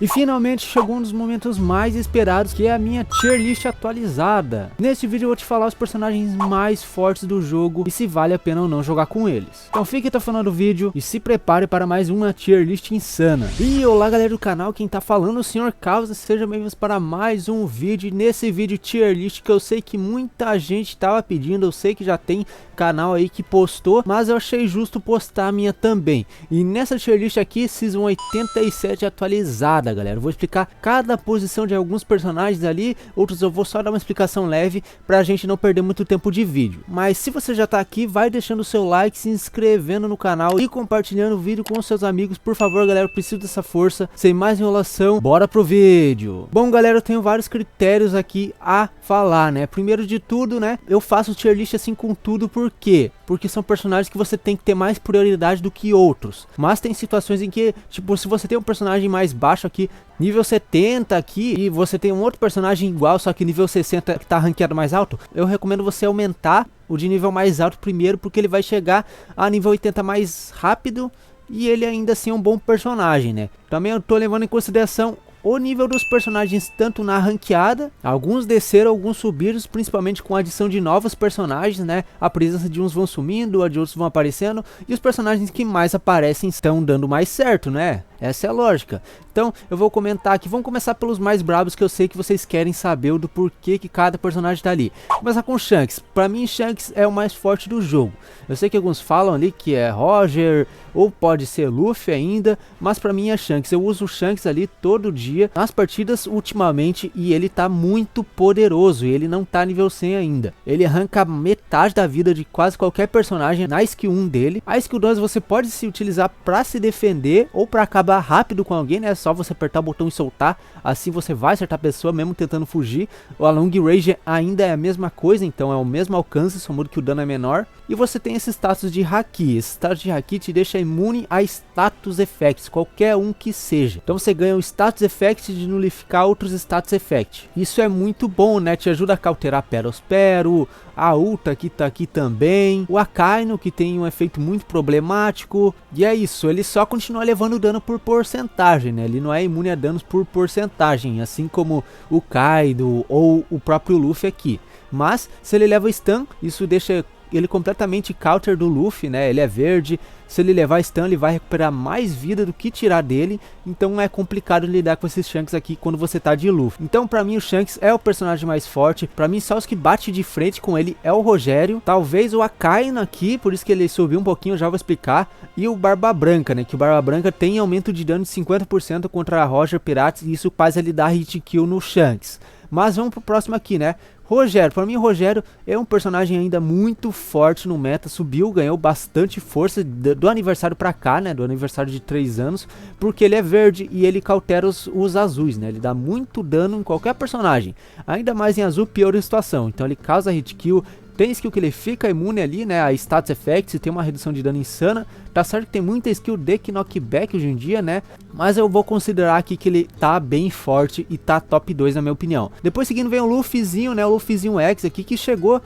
E finalmente chegou um dos momentos mais esperados, que é a minha tier list atualizada. Neste vídeo eu vou te falar os personagens mais fortes do jogo e se vale a pena ou não jogar com eles. Então fique até o final do vídeo e se prepare para mais uma tier list insana. E olá galera do canal, quem tá falando é o Sr. Causa, sejam bem-vindos para mais um vídeo. E nesse vídeo tier list que eu sei que muita gente tava pedindo, eu sei que já tem canal aí que postou, mas eu achei justo postar a minha também. E nessa tier list aqui, Season 87 atualizada, galera. Eu vou explicar cada posição de alguns personagens ali, outros eu vou só dar uma explicação leve pra gente não perder muito tempo de vídeo. Mas se você já tá aqui, vai deixando o seu like, se inscrevendo no canal e compartilhando o vídeo com seus amigos, por favor, galera, eu preciso dessa força. Sem mais enrolação, bora pro vídeo. Bom, galera, eu tenho vários critérios aqui a falar, né? Primeiro de tudo, né, eu faço tier list assim com tudo, por quê? Porque são personagens que você tem que ter mais prioridade do que outros. Mas tem situações em que, tipo, se você tem um personagem mais baixo aqui, nível 70 aqui, e você tem um outro personagem igual, só que nível 60 que tá ranqueado mais alto, eu recomendo você aumentar o de nível mais alto primeiro, porque ele vai chegar a nível 80 mais rápido, e ele ainda assim é um bom personagem, né? Também eu tô levando em consideração o nível dos personagens tanto na ranqueada, alguns desceram, alguns subiram, principalmente com a adição de novos personagens, né? A presença de uns vão sumindo, a de outros vão aparecendo, e os personagens que mais aparecem estão dando mais certo, né? Essa é a lógica. Então eu vou comentar aqui, vamos começar pelos mais brabos, que eu sei que vocês querem saber do porquê que cada personagem tá ali. Vou começar com Shanks. Pra mim Shanks é o mais forte do jogo. Eu sei que alguns falam ali que é Roger, ou pode ser Luffy ainda, mas pra mim é Shanks. Eu uso o Shanks ali todo dia nas partidas ultimamente e ele tá muito poderoso, e ele não tá nível 100 ainda. Ele arranca metade da vida de quase qualquer personagem na skill 1 dele. A skill 2 você pode se utilizar pra se defender ou pra acabar rápido com alguém, né? É só você apertar o botão e soltar, assim você vai acertar a pessoa mesmo tentando fugir. O long range ainda é a mesma coisa, então é o mesmo alcance, só muda que o dano é menor. E você tem esse status de Haki. Esse status de Haki te deixa imune a status effects, qualquer um que seja. Então você ganha o status effect de nulificar outros status effect. Isso é muito bom, né? Te ajuda a cauterar Perospero, a Ulta que tá aqui também, o Akainu que tem um efeito muito problemático. E é isso, ele só continua levando dano por porcentagem, né? Ele não é imune a danos por porcentagem, assim como o Kaido ou o próprio Luffy aqui. Mas se ele leva stun, isso deixa ele completamente counter do Luffy, né? Ele é verde, se ele levar stun ele vai recuperar mais vida do que tirar dele, então é complicado lidar com esses Shanks aqui quando você tá de Luffy. Então pra mim o Shanks é o personagem mais forte, pra mim só os que bate de frente com ele é o Rogério, talvez o Akainu aqui, por isso que ele subiu um pouquinho, eu já vou explicar, e o Barba Branca, né? Que o Barba Branca tem aumento de dano de 50% contra a Roger Pirates, e isso faz ele dar hit kill no Shanks. Mas vamos pro próximo aqui, né? Rogério, para mim o Rogério é um personagem ainda muito forte no meta, subiu, ganhou bastante força do aniversário pra cá, né, do aniversário de 3 anos, porque ele é verde e ele cautera os azuis, né, ele dá muito dano em qualquer personagem, ainda mais em azul, pior a situação, então ele causa hit kill. Tem skill que ele fica imune ali, né, a status effects, tem uma redução de dano insana. Tá certo que tem muita skill de knockback hoje em dia, né, mas eu vou considerar aqui que ele tá bem forte e tá top 2 na minha opinião. Depois seguindo vem o Luffyzinho, né, o Luffyzinho X aqui, que chegou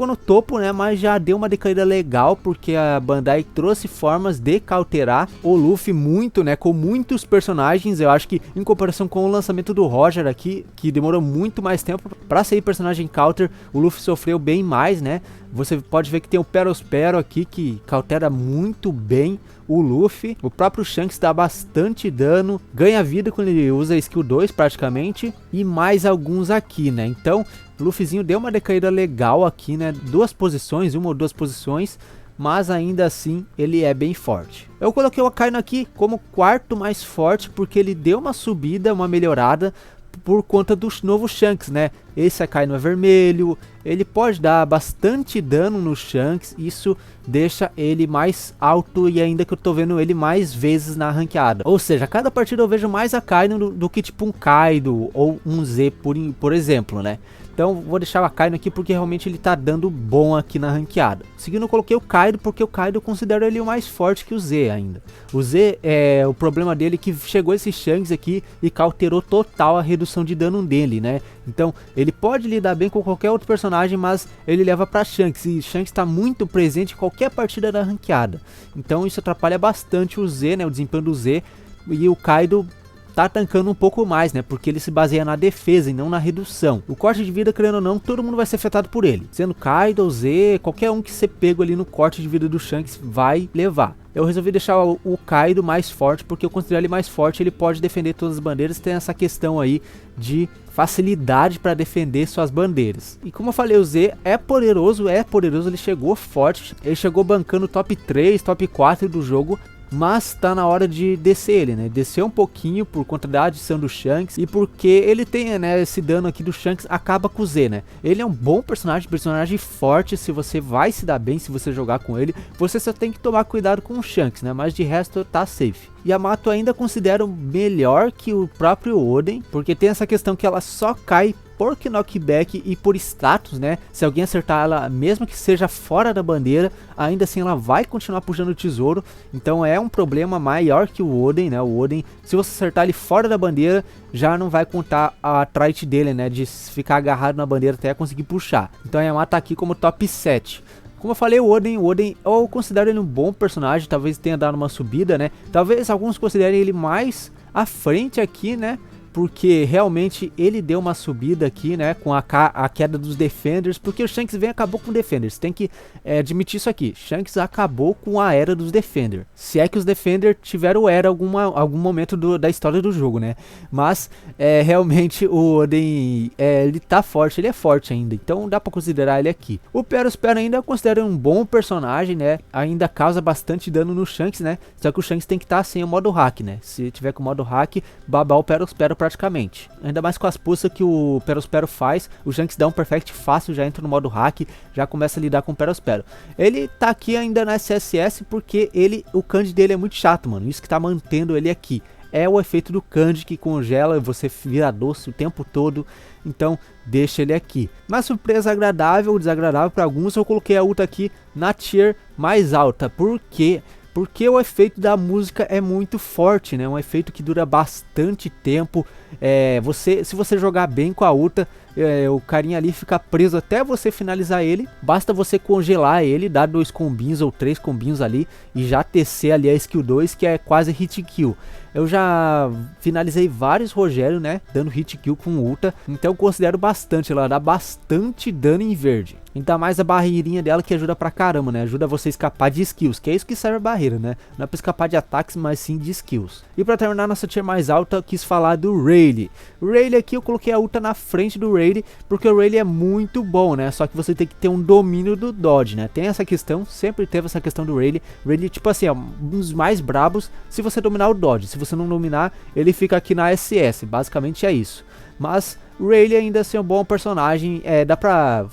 no topo, né, mas já deu uma decaída legal, porque a Bandai trouxe formas de cauterar o Luffy muito, né, com muitos personagens. Eu acho que em comparação com o lançamento do Roger aqui, que demorou muito mais tempo pra sair personagem counter, o Luffy sofreu bem mais, né. Você pode ver que tem o Perospero aqui que cautera muito bem o Luffy. O próprio Shanks dá bastante dano, ganha vida quando ele usa a skill 2 praticamente, e mais alguns aqui, né. Então o Luffyzinho deu uma decaída legal aqui, né, uma ou duas posições, mas ainda assim ele é bem forte. Eu coloquei o Akainu aqui como quarto mais forte, porque ele deu uma subida, uma melhorada por conta do novo Shanks, né? Esse Akainu é vermelho, ele pode dar bastante dano no Shanks, isso deixa ele mais alto, e ainda que eu tô vendo ele mais vezes na ranqueada. Ou seja, a cada partida eu vejo mais Akainu do que tipo um Kaido ou um Z, por exemplo, né? Então vou deixar o Akainu aqui porque realmente ele tá dando bom aqui na ranqueada. Seguindo eu coloquei o Kaido porque o Kaido eu considero ele o mais forte que o Z ainda. O Z, o problema dele é que chegou esse Shanks aqui e cauterou total a redução de dano dele, né? Então ele pode lidar bem com qualquer outro personagem, mas ele leva pra Shanks, e Shanks está muito presente em qualquer partida da ranqueada. Então isso atrapalha bastante o Z, né, o desempenho do Z, e o Kaido tá tancando um pouco mais, né? Porque ele se baseia na defesa e não na redução. O corte de vida, querendo ou não, todo mundo vai ser afetado por ele. Sendo Kaido ou Z, qualquer um que ser pego ali no corte de vida do Shanks vai levar. Eu resolvi deixar o Kaido mais forte, porque eu considero ele mais forte, ele pode defender todas as bandeiras, tem essa questão aí de facilidade para defender suas bandeiras. E como eu falei, o Z é poderoso, ele chegou forte, ele chegou bancando top 3, top 4 do jogo, mas tá na hora de descer ele, né? Descer um pouquinho por conta da adição do Shanks e porque ele tem, né, esse dano aqui do Shanks acaba com o Z, né? Ele é um bom personagem forte, se você vai se dar bem, se você jogar com ele, você só tem que tomar cuidado com o Shanks, né? Mas de resto tá safe. Yamato ainda considero melhor que o próprio Oden, porque tem essa questão que ela só cai por knockback e por status, né? Se alguém acertar ela, mesmo que seja fora da bandeira, ainda assim ela vai continuar puxando o tesouro. Então é um problema maior que o Oden, né? O Oden, se você acertar ele fora da bandeira, já não vai contar a trait dele, né? De ficar agarrado na bandeira até conseguir puxar. Então a Yamato tá aqui como top 7. Como eu falei, o Oden eu considero ele um bom personagem, talvez tenha dado uma subida, né? Talvez alguns considerem ele mais à frente aqui, né? Porque realmente ele deu uma subida aqui, né, com a queda dos Defenders, porque o Shanks acabou com o Defenders, tem que admitir isso aqui, Shanks acabou com a era dos Defenders, se é que os Defenders tiveram era algum momento da história do jogo, né, mas realmente o Oden, ele tá forte, ele é forte ainda, então dá pra considerar ele aqui. O Perospero ainda eu considero um bom personagem, né, ainda causa bastante dano no Shanks, né, só que o Shanks tem que estar sem o modo hack, né, se tiver com o modo hack, babar o Perospero praticamente. Ainda mais com as pulsas que o Perospero faz, o Shanks dá um perfect fácil, já entra no modo hack, já começa a lidar com o Perospero. Ele tá aqui ainda na SSS porque o kanji dele é muito chato, mano. Isso que tá mantendo ele aqui. É o efeito do kanji que congela, você vira doce o tempo todo, então deixa ele aqui. Mas surpresa agradável ou desagradável para alguns, eu coloquei a ult aqui na tier mais alta. Por quê? Porque o efeito da música é muito forte, né? Um efeito que dura bastante tempo. Se você jogar bem com a ulta, o carinha ali fica preso até você finalizar ele. Basta você congelar ele, dar 2 combinhos ou 3 combinhos ali e já tecer ali a skill 2, que é quase hit kill. Eu já finalizei vários Rogério, né, dando hit kill com ulta, então eu considero bastante, ela dá bastante dano em verde. Ainda mais a barreirinha dela que ajuda pra caramba, né, ajuda você a escapar de skills, que é isso que serve a barreira, né, não é pra escapar de ataques, mas sim de skills. E pra terminar nossa tier mais alta, eu quis falar do Rayleigh. O Rayleigh aqui eu coloquei a ulta na frente do Rayleigh, porque o Rayleigh é muito bom, né, só que você tem que ter um domínio do dodge, né, tem essa questão, sempre teve essa questão do Rayleigh. Rayleigh, tipo assim, é um dos mais brabos se você dominar o dodge, se você não dominar, ele fica aqui na SS, basicamente é isso. Mas o Rayleigh ainda assim é um bom personagem, dá pra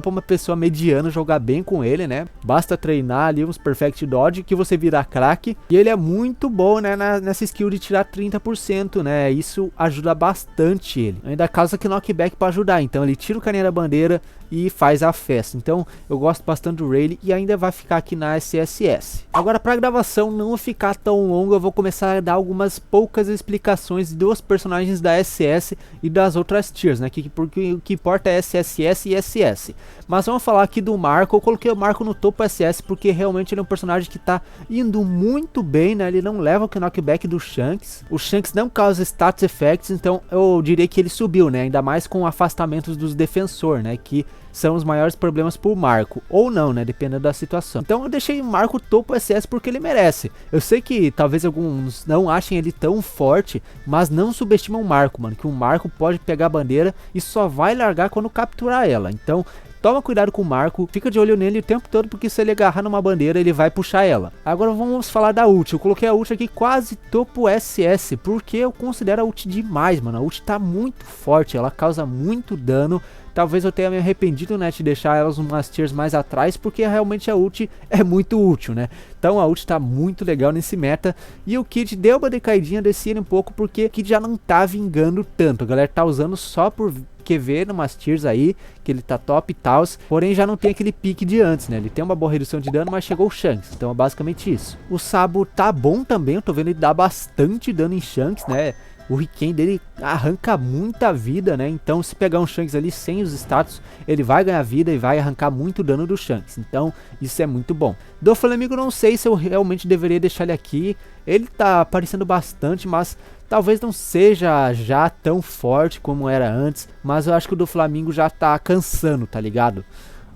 uma pessoa mediana jogar bem com ele, né? Basta treinar ali uns Perfect Dodge que você vira craque. E ele é muito bom, né, nessa skill de tirar 30%, né? Isso ajuda bastante ele. Ainda causa que knockback pra ajudar, então ele tira o carinha da bandeira e faz a festa. Então eu gosto bastante do Rayleigh e ainda vai ficar aqui na SSS. Agora, pra gravação não ficar tão longa, eu vou começar a dar algumas poucas explicações dos personagens da SS e das outras tiers, né? Porque o que importa é SSS e SS. Mas vamos falar aqui do Marco. Eu coloquei o Marco no topo SS porque realmente ele é um personagem que tá indo muito bem, né? Ele não leva o knockback do Shanks. O Shanks não causa status effects, então eu diria que ele subiu, né? Ainda mais com afastamentos dos defensores, né? Que são os maiores problemas pro Marco, ou não, né, dependendo da situação. Então eu deixei o Marco topo SS porque ele merece. Eu sei que talvez alguns não achem ele tão forte, mas não subestimam o Marco, mano, que o Marco pode pegar a bandeira e só vai largar quando capturar ela. Então toma cuidado com o Marco, fica de olho nele o tempo todo, porque se ele agarrar numa bandeira, ele vai puxar ela. Agora vamos falar da ult. Eu coloquei a ult aqui quase topo SS, porque eu considero a ult demais, mano. A ult tá muito forte, ela causa muito dano. Talvez eu tenha me arrependido, né, de deixar elas umas tiers mais atrás, porque realmente a ult é muito útil, né. Então a ult tá muito legal nesse meta. E o Kid deu uma decaidinha desse ano um pouco, porque o Kid já não tá vingando tanto. A galera tá usando só por QV numas tiers aí, que ele tá top e tal, porém já não tem aquele pique de antes, né, ele tem uma boa redução de dano, mas chegou o Shanks, então é basicamente isso. O Sabo tá bom também, eu tô vendo ele dar bastante dano em Shanks, né, o Riken dele arranca muita vida, né, então se pegar um Shanks ali sem os status, ele vai ganhar vida e vai arrancar muito dano do Shanks, então isso é muito bom. Do Flamengo não sei se eu realmente deveria deixar ele aqui, ele tá aparecendo bastante, mas Talvez não seja já tão forte como era antes, mas eu acho que o do Flamingo já tá cansando, tá ligado?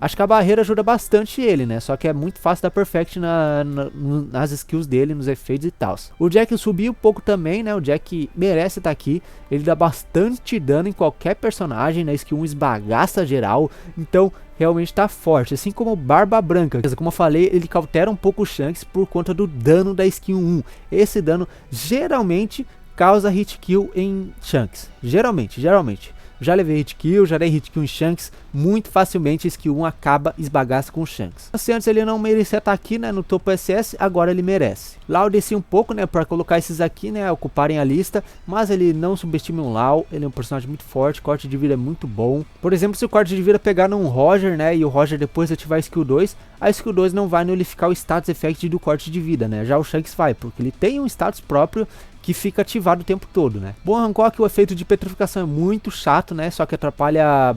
Acho que a barreira ajuda bastante ele, né? Só que é muito fácil dar perfect nas skills dele, nos efeitos e tal. O Jack subiu um pouco também, né? O Jack merece estar aqui. Ele dá bastante dano em qualquer personagem, né? Skill 1 esbagaça geral. Então, realmente tá forte. Assim como o Barba Branca. Como eu falei, ele cautela um pouco o Shanks por conta do dano da skill 1. Esse dano geralmente causa hit kill em Shanks. Geralmente. Já levei hit kill, já dei hit kill em Shanks. Muito facilmente a skill 1 acaba esbagaça com o Shanks. Se antes ele não merecia estar aqui, né, no topo SS, agora ele merece. Lau desci um pouco, né, para colocar esses aqui, né, ocuparem a lista. Mas ele não subestima um Lau, ele é um personagem muito forte, corte de vida é muito bom. Por exemplo, se o corte de vida pegar num Roger, né, e o Roger depois ativar a skill 2, a skill 2 não vai nulificar o status effect do corte de vida, né. Já o Shanks vai, porque ele tem um status próprio que fica ativado o tempo todo, né. Bom, Hancock, o efeito de petrificação é muito chato, né, só que atrapalha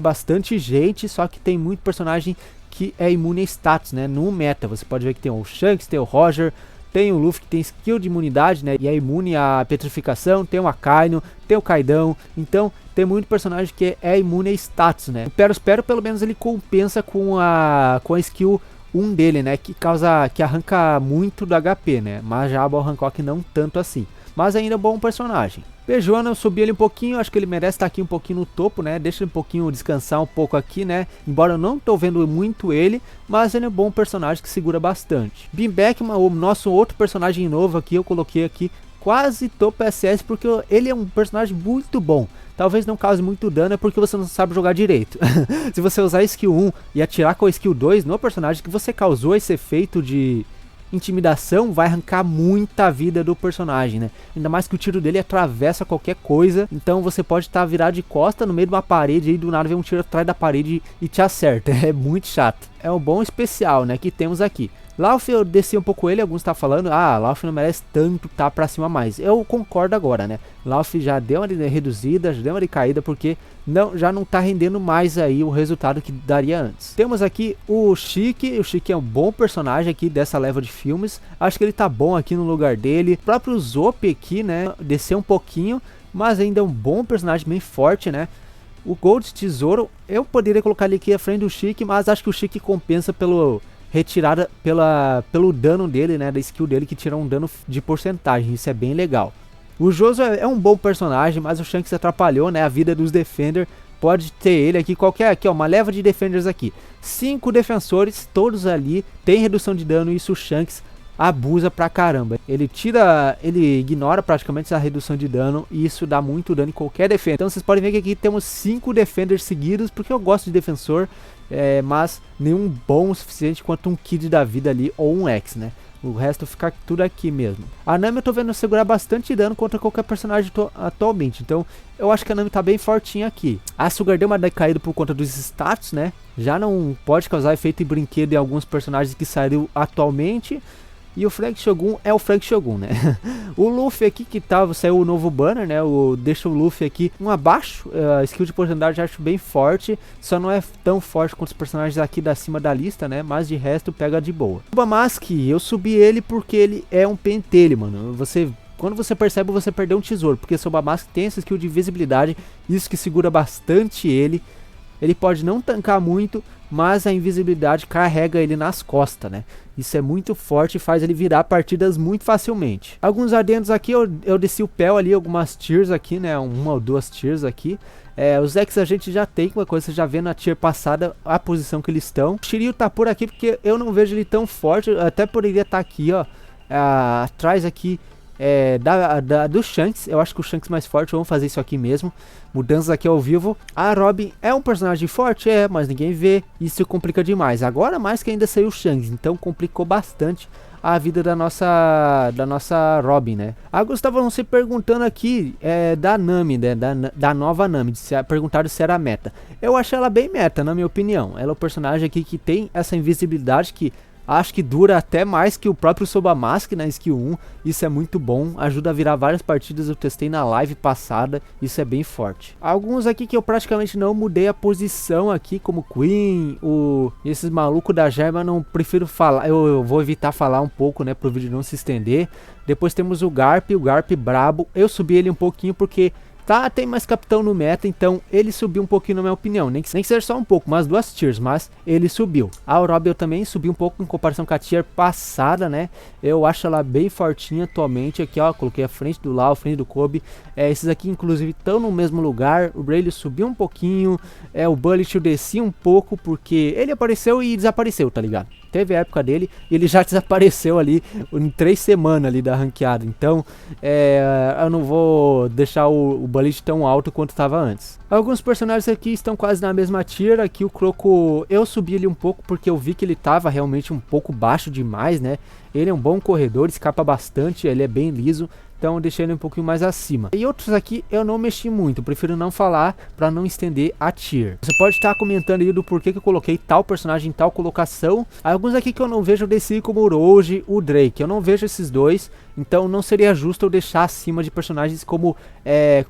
bastante gente, só que tem muito personagem que é imune a status, né, no meta. Você pode ver que tem o Shanks, tem o Roger, tem o Luffy que tem skill de imunidade, né, e é imune à petrificação, tem o Akainu, tem o Kaidão, então tem muito personagem que é imune a status, né. O Perospero pelo menos ele compensa com a skill 1 dele, né, que arranca muito do HP, né, mas já o Hancock não tanto assim, mas ainda é um bom personagem. Pejona, eu subi ele um pouquinho, acho que ele merece estar aqui um pouquinho no topo, né, deixa ele um pouquinho descansar um pouco aqui, né, embora eu não tô vendo muito ele, mas ele é um bom personagem que segura bastante. Beanback, o nosso outro personagem novo aqui, eu coloquei aqui quase topo SS, porque ele é um personagem muito bom. Talvez não cause muito dano, é porque você não sabe jogar direito. Se você usar a skill 1 e atirar com a skill 2 no personagem que você causou esse efeito de intimidação, vai arrancar muita vida do personagem, né? Ainda mais que o tiro dele atravessa qualquer coisa, então você pode estar virado de costa no meio de uma parede e do nada vem um tiro atrás da parede e te acerta. É muito chato. É um bom especial, né, que temos aqui. Lauf, eu desci um pouco ele, alguns tá falando, Lauf não merece tanto tá pra cima mais. Eu concordo agora, né? Lauf já deu uma reduzida, já deu uma caída, porque já não tá rendendo mais aí o resultado que daria antes. Temos aqui o Chique é um bom personagem aqui dessa leva de filmes. Acho que ele tá bom aqui no lugar dele. O próprio Zop aqui, né, desceu um pouquinho, mas ainda é um bom personagem, bem forte, né? O Gold Tesouro, eu poderia colocar ele aqui à frente do Chique, mas acho que o Chique compensa pelo dano dele, né, da skill dele, que tira um dano de porcentagem, isso é bem legal. O Joso é um bom personagem, mas o Shanks atrapalhou, né, a vida dos Defender. Pode ter ele aqui, qualquer aqui, ó, uma leva de Defenders aqui, 5 defensores, todos ali, tem redução de dano, e isso o Shanks abusa pra caramba. Ele ignora praticamente a redução de dano, e isso dá muito dano em qualquer defender. Então vocês podem ver que aqui temos 5 Defenders seguidos, porque eu gosto de defensor, mas nenhum bom o suficiente quanto um Kid da vida ali, ou um X, né? O resto fica tudo aqui mesmo. A Nami eu tô vendo segurar bastante dano contra qualquer personagem atualmente, então eu acho que a Nami tá bem fortinha aqui. A Sugar deu uma decaída por conta dos status, né? Já não pode causar efeito em brinquedo em alguns personagens que saíram atualmente. E o Frank Shogun é o Frank Shogun, né? O Luffy aqui que saiu o novo banner, né? Deixa o Luffy aqui um abaixo. A skill de porcentagem eu acho bem forte. Só não é tão forte quanto os personagens aqui da cima da lista, né? Mas de resto pega de boa. O Bamask, eu subi ele porque ele é um pentelho, mano. Quando você percebe, você perdeu um tesouro. Porque seu Bamask tem essa skill de visibilidade. Isso que segura bastante ele. Ele pode não tancar muito, mas a invisibilidade carrega ele nas costas, né? Isso é muito forte e faz ele virar partidas muito facilmente. Alguns adendos aqui, eu desci o pé ali, algumas tiers aqui, né? Uma ou duas tiers aqui. Os X a gente já tem, uma coisa você já vê na tier passada a posição que eles estão. O Shiryu tá por aqui porque eu não vejo ele tão forte, até poderia estar aqui, ó. Atrás aqui do Shanks. Eu acho que o Shanks mais forte, vamos fazer isso aqui mesmo. Mudanças aqui ao vivo. A Robin é um personagem forte, mas ninguém vê. Isso complica demais. Agora mais que ainda saiu o Shanks, então complicou bastante a vida da nossa Robin, né? Agora estavam se perguntando aqui da Nami, né? Da nova Nami. Perguntaram se era meta. Eu acho ela bem meta, na minha opinião. Ela é o personagem aqui que tem essa invisibilidade que Acho que dura até mais que o próprio Soba Mask na skill 1. Isso é muito bom, ajuda a virar várias partidas. Eu testei na live passada, isso é bem forte. Alguns aqui que eu praticamente não mudei a posição aqui, como Queen, esses malucos da Germa, não prefiro falar. Eu vou evitar falar um pouco, né, pro vídeo não se estender. Depois temos o Garp brabo. Eu subi ele um pouquinho porque tem mais capitão no meta, então ele subiu um pouquinho na minha opinião, nem que seja só um pouco, umas 2 tiers, mas ele subiu. A Aurora eu também subi um pouco em comparação com a tier passada, né? Eu acho ela bem fortinha atualmente, aqui ó, coloquei a frente do Lau, a frente do Kobe. Esses aqui inclusive estão no mesmo lugar, o Braille subiu um pouquinho, o Bullet eu desci um pouco, porque ele apareceu e desapareceu, tá ligado? Teve a época dele e ele já desapareceu ali em 3 semanas ali da ranqueada. Então eu não vou deixar o Bullet tão alto quanto estava antes. Alguns personagens aqui estão quase na mesma tier. Aqui o Croco eu subi ele um pouco porque eu vi que ele estava realmente um pouco baixo demais, né? Ele é um bom corredor, escapa bastante, ele é bem liso. Então eu deixei ele um pouquinho mais acima. E outros aqui eu não mexi muito, prefiro não falar para não estender a tier. Você pode estar comentando aí do porquê que eu coloquei tal personagem em tal colocação. Alguns aqui que eu não vejo eu desci como o Roge, o Drake. Eu não vejo esses dois, então não seria justo eu deixar acima de personagens como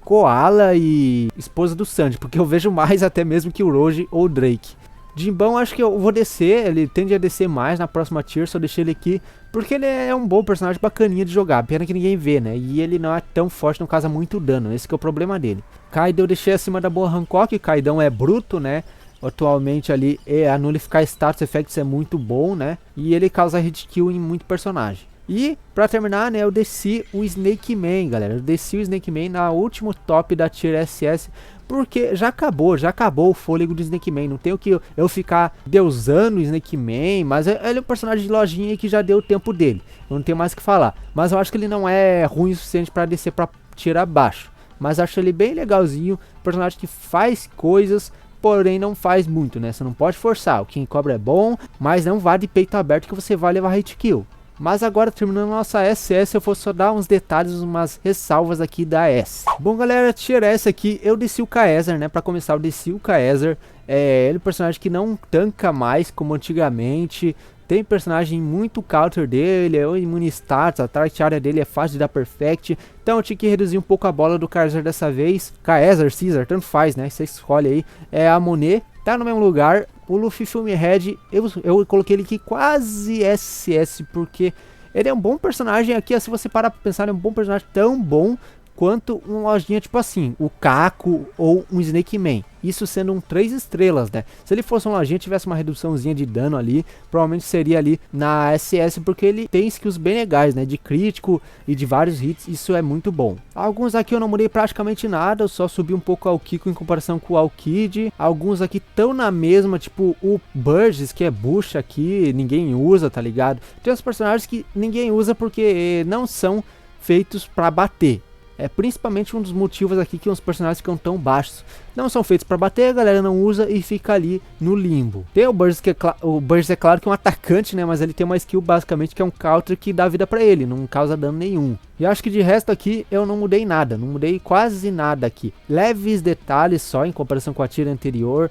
Koala e esposa do Sandy, porque eu vejo mais até mesmo que o Roge ou o Drake. Jimbão acho que eu vou descer, ele tende a descer mais na próxima tier, só deixei ele aqui porque ele é um bom personagem bacaninha de jogar, pena que ninguém vê, né? E ele não é tão forte, não causa muito dano, esse que é o problema dele. Kaido eu deixei acima da boa Hancock, Kaidão é bruto, né? Atualmente ali, a nullificar status effects é muito bom, né? E ele causa hit kill em muito personagem. E, pra terminar, né, eu desci o Snake Man, galera. Eu desci o Snake Man na último top da tier SS, porque já acabou o fôlego do Snake Man. Não tenho que eu ficar deusando o Snake Man, mas ele é um personagem de lojinha que já deu o tempo dele. Eu não tenho mais o que falar. Mas eu acho que ele não é ruim o suficiente pra descer pra tier abaixo. Mas acho ele bem legalzinho, personagem que faz coisas, porém não faz muito, né? Você não pode forçar. O King Cobra é bom, mas não vá de peito aberto que você vai levar hit kill. Mas agora, terminando nossa SS, eu vou só dar uns detalhes, umas ressalvas aqui da S. Bom, galera, tier S aqui, eu desci o Kaeser, né? Pra começar, eu desci o Kaeser. Ele é um personagem que não tanca mais como antigamente. Tem personagem muito counter dele, o immune status, a target área dele é fácil de dar perfect. Então eu tinha que reduzir um pouco a bola do Kaeser dessa vez. Kaeser, Caesar, tanto faz, né? Você escolhe aí. A Monet tá no mesmo lugar. O Luffy Filmhead, eu coloquei ele aqui quase SS, porque ele é um bom personagem aqui, se você parar pra pensar, ele é um bom personagem, tão bom quanto um lojinha tipo assim, o Kako ou um Snake Man. Isso sendo um 3 estrelas, né? Se ele fosse um lojinha, tivesse uma reduçãozinha de dano ali, provavelmente seria ali na SS, porque ele tem skills bem legais, né? De crítico e de vários hits, isso é muito bom. Alguns aqui eu não mudei praticamente nada, eu só subi um pouco ao Kiko em comparação com o Alkid. Alguns aqui estão na mesma, tipo o Burgess, que é bucha aqui, ninguém usa, tá ligado? Tem uns personagens que ninguém usa porque não são feitos pra bater. É principalmente um dos motivos aqui que os personagens ficam tão baixos. Não são feitos para bater, a galera não usa e fica ali no limbo. Tem o Burst, que o Burst é claro que é um atacante, né? Mas ele tem uma skill basicamente que é um counter que dá vida para ele, não causa dano nenhum. E acho que de resto aqui eu não mudei nada, não mudei quase nada aqui. Leves detalhes só em comparação com a tier anterior.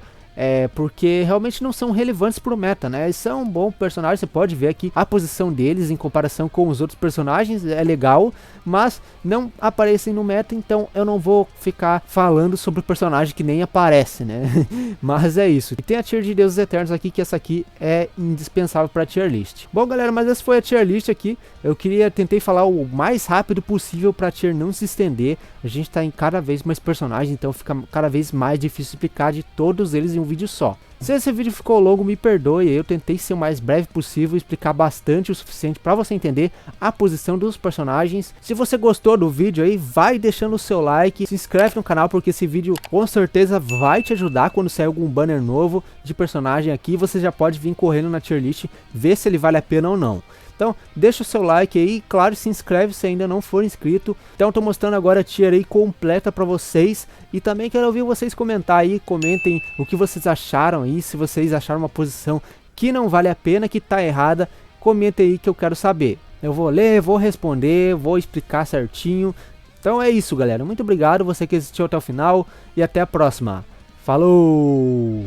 Porque realmente não são relevantes pro meta, né? Eles são um bom personagem, você pode ver aqui a posição deles em comparação com os outros personagens, é legal, mas não aparecem no meta, então eu não vou ficar falando sobre o personagem que nem aparece, né? Mas é isso. E tem a tier de Deuses Eternos aqui, que essa aqui é indispensável pra tier list. Bom, galera, mas essa foi a tier list aqui. Eu tentei falar o mais rápido possível pra tier não se estender. A gente tá em cada vez mais personagens, então fica cada vez mais difícil explicar de todos eles em um vídeo só. Se esse vídeo ficou longo, me perdoe, eu tentei ser o mais breve possível, explicar bastante o suficiente para você entender a posição dos personagens. Se você gostou do vídeo aí, vai deixando o seu like, se inscreve no canal porque esse vídeo com certeza vai te ajudar quando sair algum banner novo de personagem aqui, você já pode vir correndo na tier list, ver se ele vale a pena ou não. Então, deixa o seu like aí, claro, se inscreve se ainda não for inscrito. Então, tô mostrando agora a tier aí completa pra vocês. E também quero ouvir vocês comentar aí, comentem o que vocês acharam aí. Se vocês acharam uma posição que não vale a pena, que tá errada, comentem aí que eu quero saber. Eu vou ler, vou responder, vou explicar certinho. Então é isso, galera. Muito obrigado você que assistiu até o final e até a próxima. Falou!